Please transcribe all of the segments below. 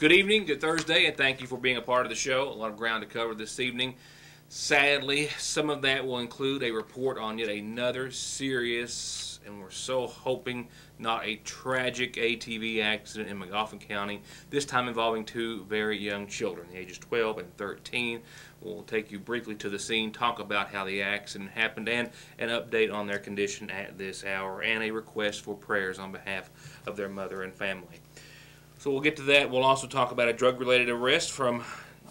Good evening, good Thursday, and thank you for being a part of the show. A lot of ground to cover this evening. Sadly, some of that will include a report on yet another serious, and we're so hoping not a tragic ATV accident in Magoffin County, this time involving two very young children, the ages 12 and 13. We'll take you briefly to the scene, talk about how the accident happened, and an update on their condition at this hour, and a request for prayers on behalf of their mother and family. So we'll get to that. We'll also talk about a drug-related arrest from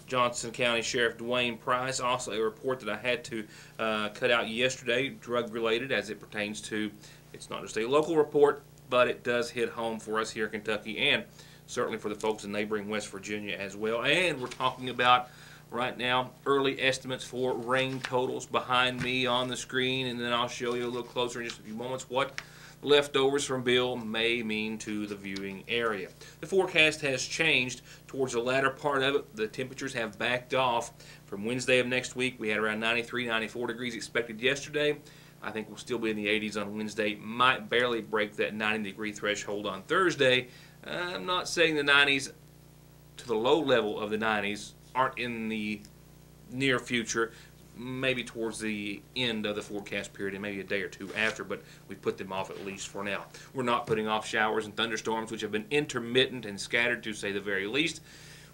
Johnson County Sheriff Dwayne Price. Also a report that I had to cut out yesterday, drug-related, as it pertains to, it's not just a local report, but it does hit home for us here in Kentucky and certainly for the folks in neighboring West Virginia as well. And we're talking about, right now, early estimates for rain totals behind me on the screen, and then I'll show you a little closer in just a few moments what leftovers from Bill may mean to the viewing area. The forecast has changed towards the latter part of it. The temperatures have backed off. From Wednesday of next week, we had around 93, 94 degrees expected yesterday. I think we'll still be in the 80s on Wednesday. Might barely break that 90-degree threshold on Thursday. I'm not saying the 90s to the low level of the 90s aren't in the near future, maybe towards the end of the forecast period and maybe a day or two after, but we put them off at least for now. We're not putting off showers and thunderstorms, which have been intermittent and scattered to say the very least.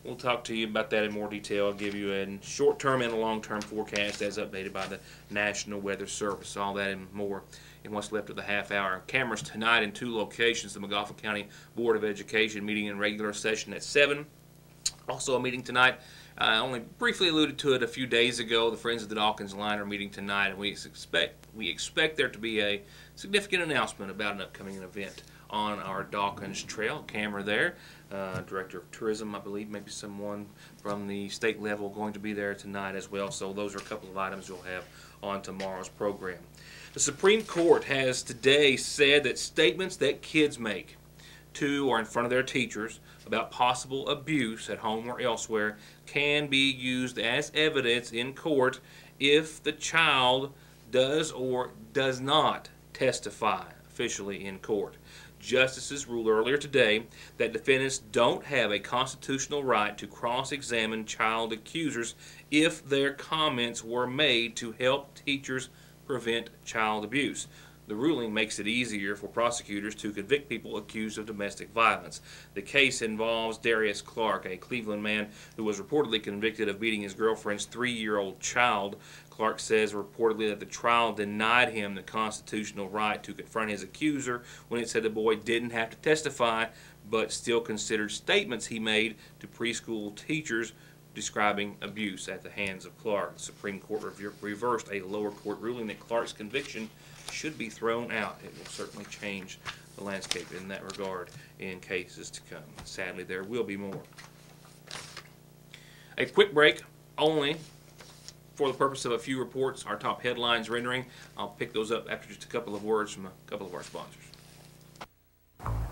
We'll talk to you about that in more detail. I'll give you a short-term and a long-term forecast as updated by the National Weather Service. All that and more in what's left of the half hour. Cameras tonight in two locations. The Magoffin County Board of Education meeting in regular session at 7. Also a meeting tonight. I only briefly alluded to it a few days ago. The Friends of the Dawkins line are meeting tonight, and we expect there to be a significant announcement about an upcoming event on our Dawkins Trail. Camera there, Director of Tourism, I believe, maybe someone from the state level going to be there tonight as well. So those are a couple of items you'll have on tomorrow's program. The Supreme Court has today said that statements that kids make to or in front of their teachers about possible abuse at home or elsewhere can be used as evidence in court if the child does or does not testify officially in court. Justices ruled earlier today that defendants don't have a constitutional right to cross-examine child accusers if their comments were made to help teachers prevent child abuse. The ruling makes it easier for prosecutors to convict people accused of domestic violence. The case involves Darius Clark, a Cleveland man who was reportedly convicted of beating his girlfriend's 3-year-old child. Clark says reportedly that the trial denied him the constitutional right to confront his accuser when it said the boy didn't have to testify, but still considered statements he made to preschool teachers describing abuse at the hands of Clark. The Supreme Court reversed a lower court ruling that Clark's conviction should be thrown out. It will certainly change the landscape in that regard in cases to come. Sadly, there will be more. A quick break only for the purpose of a few reports, our top headlines rendering. I'll pick those up after just a couple of words from a couple of our sponsors.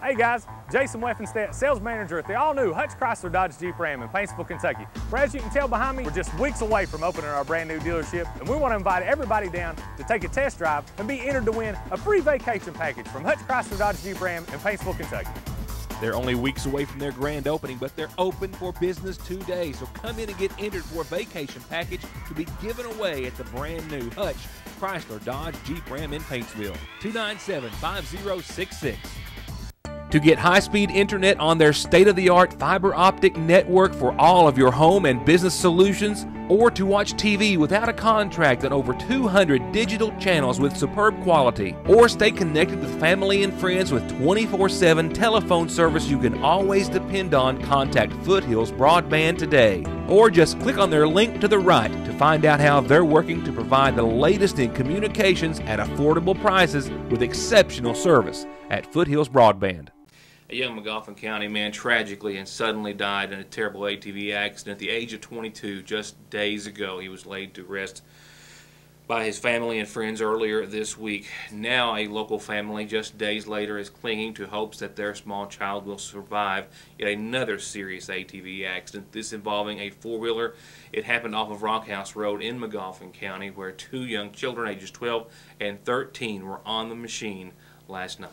Hey guys, Jason Weffenstedt, sales manager at the all-new Hutch Chrysler Dodge Jeep Ram in Paintsville, Kentucky. Where, as you can tell behind me, we're just weeks away from opening our brand new dealership, and we want to invite everybody down to take a test drive and be entered to win a free vacation package from Hutch Chrysler Dodge Jeep Ram in Paintsville, Kentucky. They're only weeks away from their grand opening, but they're open for business today. So come in and get entered for a vacation package to be given away at the brand new Hutch Chrysler Dodge Jeep Ram in Paintsville. 297-5066. To get high-speed internet on their state-of-the-art fiber optic network for all of your home and business solutions, or to watch TV without a contract on over 200 digital channels with superb quality, or stay connected with family and friends with 24/7 telephone service you can always depend on, contact Foothills Broadband today. Or just click on their link to the right to find out how they're working to provide the latest in communications at affordable prices with exceptional service at Foothills Broadband. A young Magoffin County man tragically and suddenly died in a terrible ATV accident at the age of 22 just days ago. He was laid to rest by his family and friends earlier this week. Now a local family just days later is clinging to hopes that their small child will survive yet another serious ATV accident, this involving a four-wheeler. It happened off of Rockhouse Road in Magoffin County, where two young children ages 12 and 13 were on the machine last night.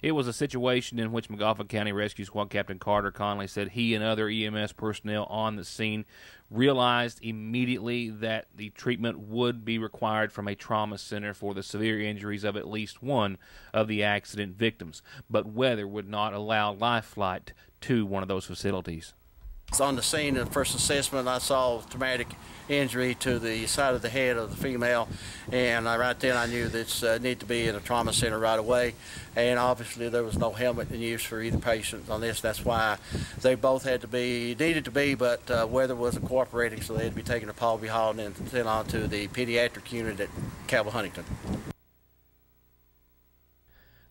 It was a situation in which McGoffin County Rescue Squad Captain Carter Conley said he and other EMS personnel on the scene realized immediately that the treatment would be required from a trauma center for the severe injuries of at least one of the accident victims, but weather would not allow life flight to one of those facilities. On the scene of the first assessment, I saw traumatic injury to the side of the head of the female, and right then I knew this needed to be in a trauma center right away. And obviously there was no helmet in use for either patient on this. That's why they both needed to be, but weather wasn't cooperating, so they had to be taken to Paul B. Hall and then sent on to the pediatric unit at Cabell Huntington.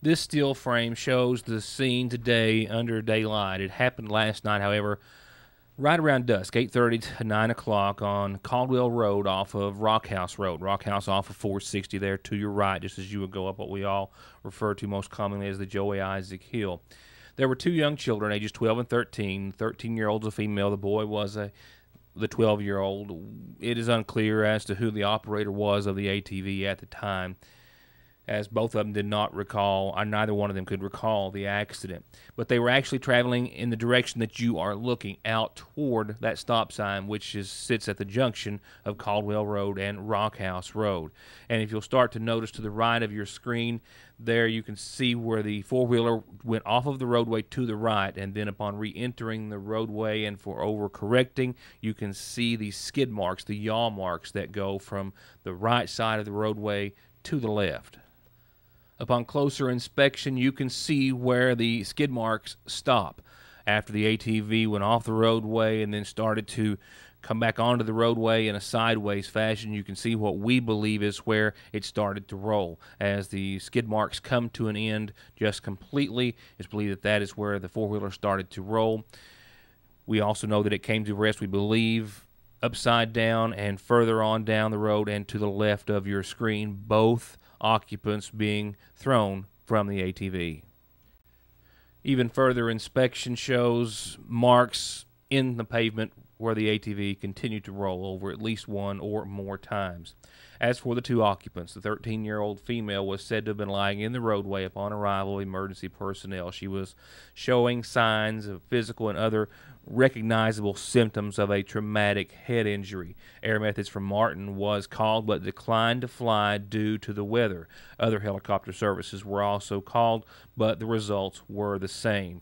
This still frame shows the scene today under daylight. It happened last night, however, right around dusk, 8:30 to 9 o'clock on Caldwell Road off of Rockhouse Road. Rockhouse off of 460 there to your right, just as you would go up what we all refer to most commonly as the Joey Isaac Hill. There were two young children, ages 12 and 13. 13-year-old's a female. The boy was the 12-year-old. It is unclear as to who the operator was of the ATV at the time, as both of them did not recall, or neither one of them could recall the accident. But they were actually traveling in the direction that you are looking, out toward that stop sign, which sits at the junction of Caldwell Road and Rockhouse Road. And if you'll start to notice to the right of your screen, there you can see where the four-wheeler went off of the roadway to the right, and then upon re-entering the roadway and for overcorrecting, you can see the skid marks, the yaw marks that go from the right side of the roadway to the left. Upon closer inspection, you can see where the skid marks stop after the ATV went off the roadway and then started to come back onto the roadway in a sideways fashion. You can see what we believe is where it started to roll. As the skid marks come to an end just completely, it's believed that that is where the four-wheeler started to roll. We also know that it came to rest, we believe, upside down and further on down the road and to the left of your screen, both occupants being thrown from the ATV. Even further inspection shows marks in the pavement where the ATV continued to roll over at least one or more times. As for the two occupants, the 13-year-old female was said to have been lying in the roadway upon arrival of emergency personnel. She was showing signs of physical and other recognizable symptoms of a traumatic head injury. Air Methods from Martin was called but declined to fly due to the weather. Other helicopter services were also called, but the results were the same.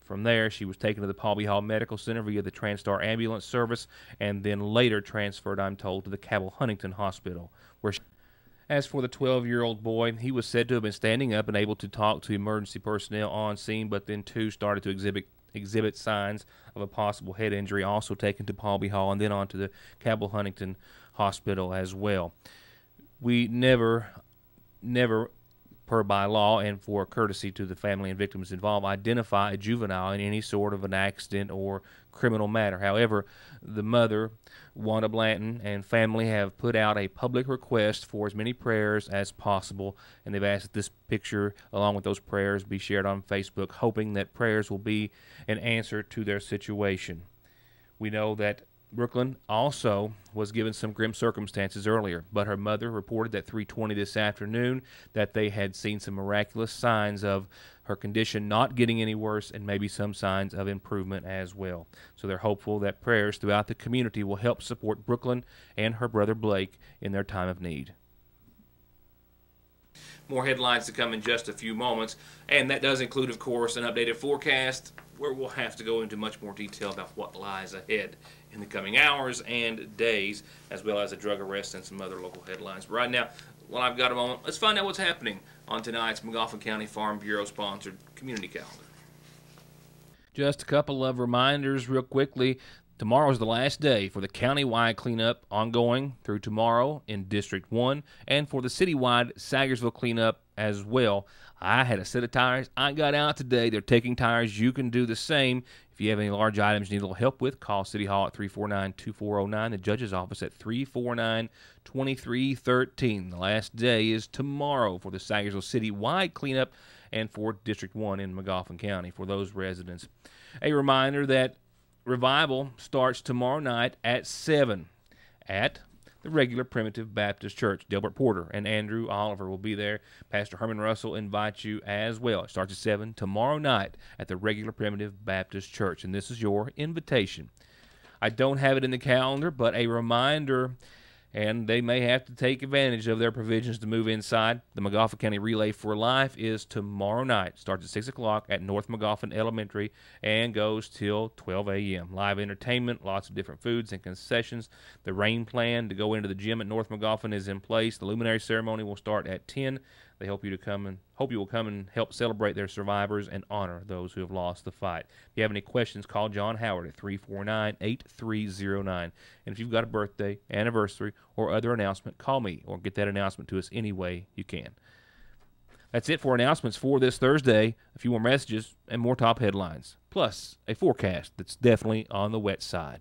From there, she was taken to the Paul B. Hall Medical Center via the TranStar ambulance service and then later transferred, I'm told, to the Cabell Huntington Hospital. As for the 12-year-old boy, he was said to have been standing up and able to talk to emergency personnel on scene, but then too started to exhibit signs of a possible head injury, also taken to Paul B. Hall and then on to the Cabell Huntington Hospital as well. We never, per by law and for courtesy to the family and victims involved, identify a juvenile in any sort of an accident or criminal matter. However, the mother, Wanda Blanton, and family have put out a public request for as many prayers as possible, and they've asked that this picture, along with those prayers, be shared on Facebook, hoping that prayers will be an answer to their situation. We know that Brooklyn also was given some grim circumstances earlier, but her mother reported at 3:20 this afternoon that they had seen some miraculous signs of her condition not getting any worse and maybe some signs of improvement as well. So they're hopeful that prayers throughout the community will help support Brooklyn and her brother Blake in their time of need. More headlines to come in just a few moments, and that does include, of course, an updated forecast where we'll have to go into much more detail about what lies ahead in the coming hours and days, as well as a drug arrest and some other local headlines. But right now, while I've got a moment, let's find out what's happening on tonight's McGoffin County Farm Bureau-sponsored community calendar. Just a couple of reminders real quickly. Tomorrow is the last day for the countywide cleanup ongoing through tomorrow in District 1 and for the citywide Sagersville cleanup as well. I had a set of tires I got out today. They're taking tires. You can do the same. If you have any large items you need a little help with, call City Hall at 349-2409, the judge's office at 349-2313. The last day is tomorrow for the Sagersville citywide cleanup and for District 1 in McGoffin County for those residents. A reminder that Revival starts tomorrow night at 7 at the regular Primitive Baptist Church. Delbert Porter and Andrew Oliver will be there. Pastor Herman Russell invites you as well. It starts at 7 tomorrow night at the regular Primitive Baptist Church, and this is your invitation. I don't have it in the calendar, but a reminder, and they may have to take advantage of their provisions to move inside. The Magoffin County Relay for Life is tomorrow night. Starts at 6 o'clock at North Magoffin Elementary and goes till 12 a.m. Live entertainment, lots of different foods and concessions. The rain plan to go into the gym at North Magoffin is in place. The luminary ceremony will start at 10. They hope you will come and help celebrate their survivors and honor those who have lost the fight. If you have any questions, call John Howard at 349-8309. And if you've got a birthday, anniversary, or other announcement, call me or get that announcement to us any way you can. That's it for announcements for this Thursday. A few more messages and more top headlines, plus a forecast that's definitely on the wet side.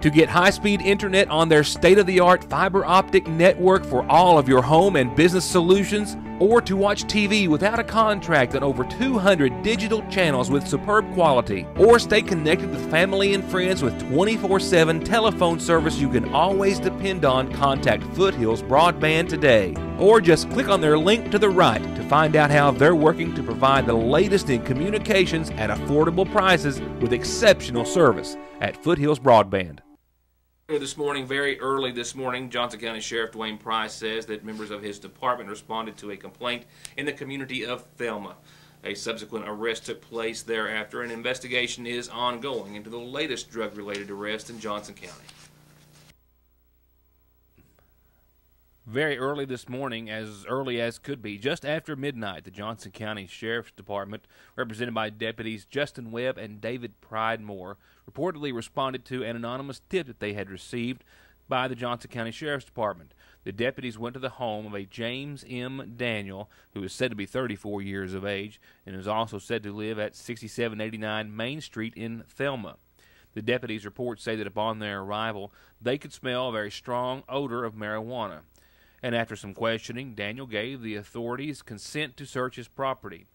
To get high-speed internet on their state-of-the-art fiber optic network for all of your home and business solutions, or to watch TV without a contract on over 200 digital channels with superb quality, or stay connected with family and friends with 24/7 telephone service you can always depend on, contact Foothills Broadband today. Or just click on their link to the right to find out how they're working to provide the latest in communications at affordable prices with exceptional service at Foothills Broadband. This morning, very early this morning, Johnson County Sheriff Dwayne Price says that members of his department responded to a complaint in the community of Thelma. A subsequent arrest took place thereafter. An investigation is ongoing into the latest drug-related arrest in Johnson County. Very early this morning, as early as could be, just after midnight, the Johnson County Sheriff's Department, represented by Deputies Justin Webb and David Pridemore, reportedly responded to an anonymous tip that they had received by the Johnson County Sheriff's Department. The deputies went to the home of a James M. Daniel, who is said to be 34 years of age, and is also said to live at 6789 Main Street in Thelma. The deputies' reports say that upon their arrival, they could smell a very strong odor of marijuana. And after some questioning, Daniel gave the authorities consent to search his property.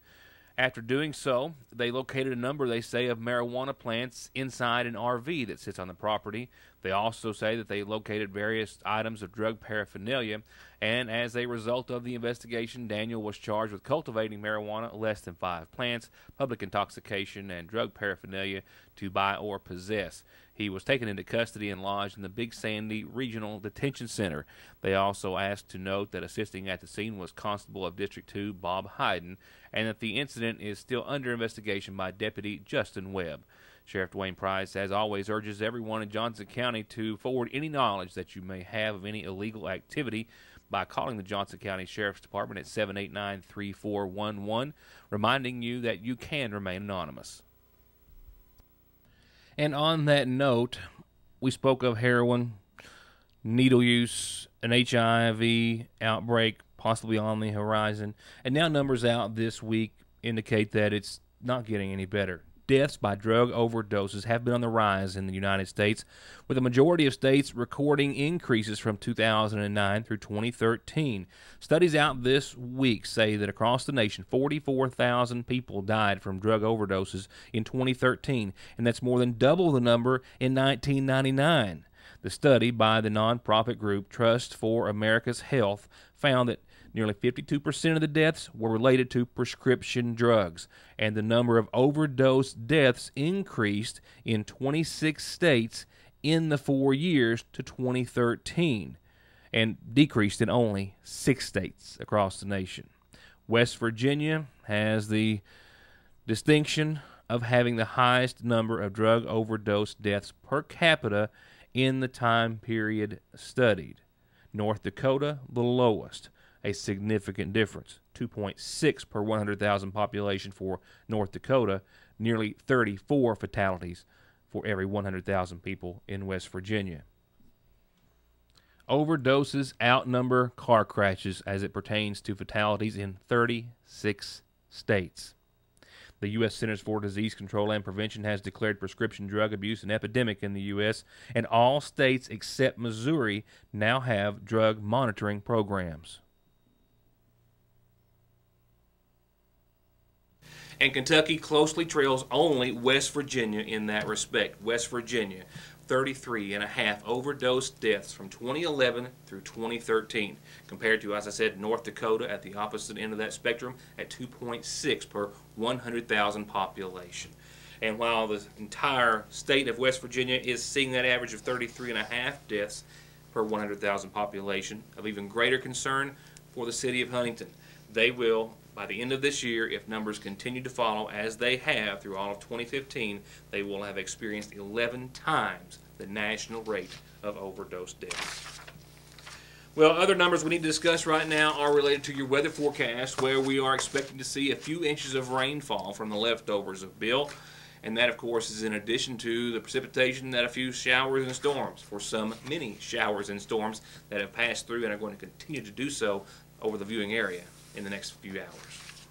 After doing so, they located a number, they say, of marijuana plants inside an RV that sits on the property. They also say that they located various items of drug paraphernalia, and as a result of the investigation, Daniel was charged with cultivating marijuana, less than 5 plants, public intoxication, and drug paraphernalia to buy or possess. He was taken into custody and lodged in the Big Sandy Regional Detention Center. They also asked to note that assisting at the scene was Constable of District 2 Bob Hayden, and that the incident is still under investigation by Deputy Justin Webb. Sheriff Dwayne Price, as always, urges everyone in Johnson County to forward any knowledge that you may have of any illegal activity by calling the Johnson County Sheriff's Department at 789-3411, reminding you that you can remain anonymous. And on that note, we spoke of heroin, needle use, an HIV outbreak possibly on the horizon, and now numbers out this week indicate that it's not getting any better. Deaths by drug overdoses have been on the rise in the United States, with a majority of states recording increases from 2009 through 2013. Studies out this week say that across the nation, 44,000 people died from drug overdoses in 2013, and that's more than double the number in 1999. The study by the nonprofit group Trust for America's Health found that nearly 52% of the deaths were related to prescription drugs, and the number of overdose deaths increased in 26 states in the 4 years to 2013, and decreased in only 6 states across the nation. West Virginia has the distinction of having the highest number of drug overdose deaths per capita in the time period studied. North Dakota, the lowest. A significant difference, 2.6 per 100,000 population for North Dakota, nearly 34 fatalities for every 100,000 people in West Virginia. Overdoses outnumber car crashes as it pertains to fatalities in 36 states. The U.S. Centers for Disease Control and Prevention has declared prescription drug abuse an epidemic in the U.S., and all states except Missouri now have drug monitoring programs. And Kentucky closely trails only West Virginia in that respect. West Virginia, 33.5 overdose deaths from 2011 through 2013, compared to, as I said, North Dakota at the opposite end of that spectrum at 2.6 per 100,000 population. And while the entire state of West Virginia is seeing that average of 33.5 deaths per 100,000 population, of even greater concern for the city of Huntington. They will, by the end of this year, if numbers continue to follow as they have through all of 2015, they will have experienced 11 times the national rate of overdose deaths. Well, other numbers we need to discuss right now are related to your weather forecast, where we are expecting to see a few inches of rainfall from the leftovers of Bill. And that, of course, is in addition to the precipitation that a few showers and storms, for some many showers and storms that have passed through and are going to continue to do so over the viewing area in the next few hours.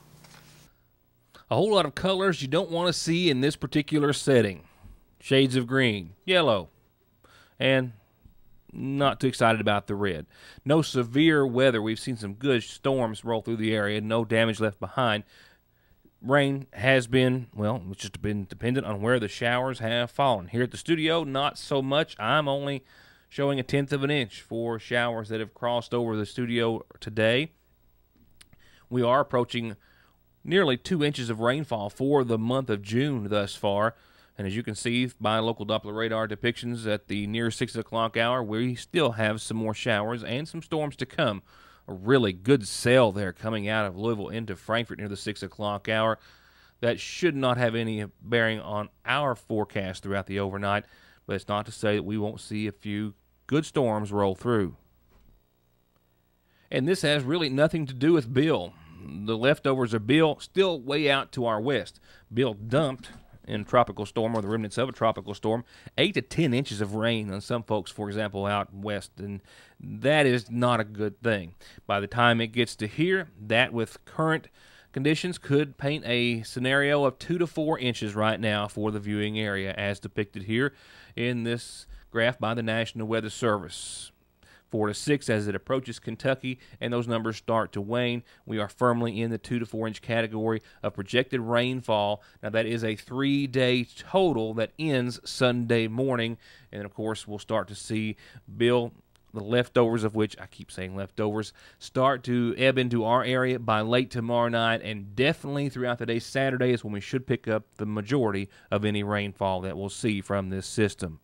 A whole lot of colors you don't want to see in this particular setting. Shades of green, yellow, and not too excited about the red. No severe weather. We've seen some good storms roll through the area. No damage left behind. Rain has been, well, it's just been dependent on where the showers have fallen. Here at the studio, not so much. I'm only showing 1/10 of an inch for showers that have crossed over the studio today. We are approaching nearly 2 inches of rainfall for the month of June thus far. And as you can see by local Doppler radar depictions at the near 6 o'clock hour, we still have some more showers and some storms to come. A really good sail there coming out of Louisville into Frankfort near the 6 o'clock hour. That should not have any bearing on our forecast throughout the overnight, but it's not to say that we won't see a few good storms roll through. And this has really nothing to do with Bill. The leftovers of Bill still way out to our west. Bill dumped in a tropical storm, or the remnants of a tropical storm, 8 to 10 inches of rain on some folks, for example, out west, and that is not a good thing. By the time it gets to here, that with current conditions could paint a scenario of 2 to 4 inches right now for the viewing area, as depicted here in this graph by the National Weather Service. 4 to 6 as it approaches Kentucky, and those numbers start to wane. We are firmly in the 2 to 4 inch category of projected rainfall. Now, that is a 3-day total that ends Sunday morning, and of course, we'll start to see Bill, the leftovers of which, I keep saying leftovers, start to ebb into our area by late tomorrow night, and definitely throughout the day Saturday is when we should pick up the majority of any rainfall that we'll see from this system.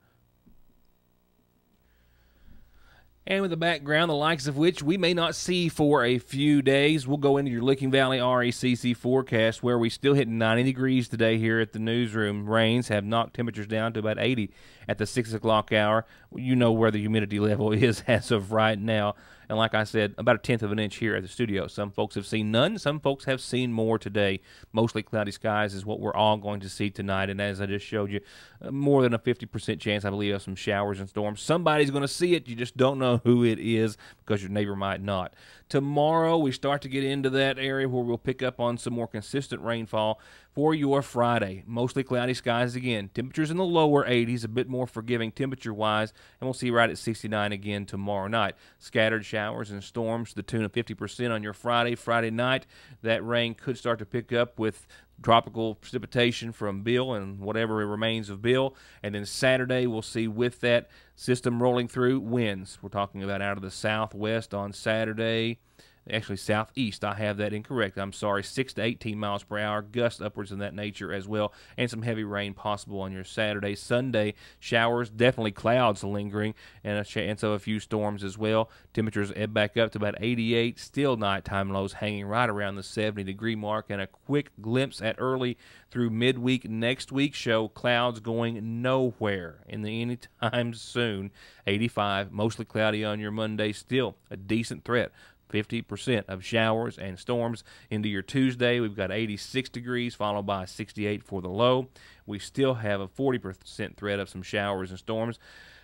And with the background, the likes of which we may not see for a few days, we'll go into your Licking Valley RECC forecast, where we still hit 90 degrees today here at the newsroom. Rains have knocked temperatures down to about 80 at the 6 o'clock hour. You know where the humidity level is as of right now. And like I said, about 1/10 of an inch here at the studio. Some folks have seen none. Some folks have seen more today. Mostly cloudy skies is what we're all going to see tonight. And as I just showed you, more than a 50% chance, I believe, of some showers and storms. Somebody's going to see it. You just don't know who it is because your neighbor might not. Tomorrow, we start to get into that area where we'll pick up on some more consistent rainfall for your Friday. Mostly cloudy skies again. Temperatures in the lower 80s, a bit more forgiving temperature-wise, and we'll see right at 69 again tomorrow night. Scattered showers and storms to the tune of 50% on your Friday night. That rain could start to pick up with tropical precipitation from Bill and whatever remains of Bill. And then Saturday, we'll see with that system rolling through winds. We're talking about out of the southwest on Saturday. Actually, southeast. I have that incorrect. I'm sorry. 6 to 18 miles per hour. Gusts upwards in that nature as well. And some heavy rain possible on your Saturday. Sunday, showers, definitely clouds lingering, and so a few storms as well. Temperatures ebb back up to about 88. Still nighttime lows hanging right around the 70-degree mark. And a quick glimpse at early through midweek next week show clouds going nowhere in the anytime soon. 85. Mostly cloudy on your Monday. Still a decent threat. 50% of showers and storms into your Tuesday. We've got 86 degrees, followed by 68 for the low. We still have a 40% threat of some showers and storms.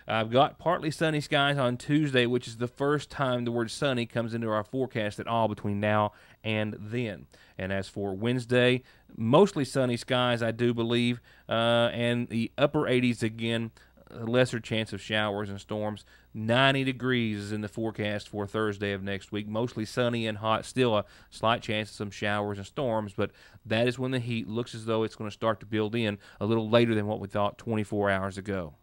I've got partly sunny skies on Tuesday, which is the first time the word sunny comes into our forecast at all between now and then. And as for Wednesday, mostly sunny skies, I do believe, and the upper 80s again. A lesser chance of showers and storms. 90 degrees is in the forecast for Thursday of next week. Mostly sunny and hot. Still a slight chance of some showers and storms, but that is when the heat looks as though it's going to start to build in a little later than what we thought 24 hours ago.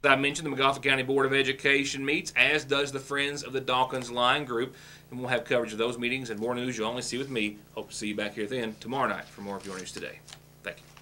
As I mentioned, the McGoffin County Board of Education meets, as does the Friends of the Dawkins Line Group, and we'll have coverage of those meetings and more news you'll only see with me. Hope to see you back here then tomorrow night for more of your news today. Thank you.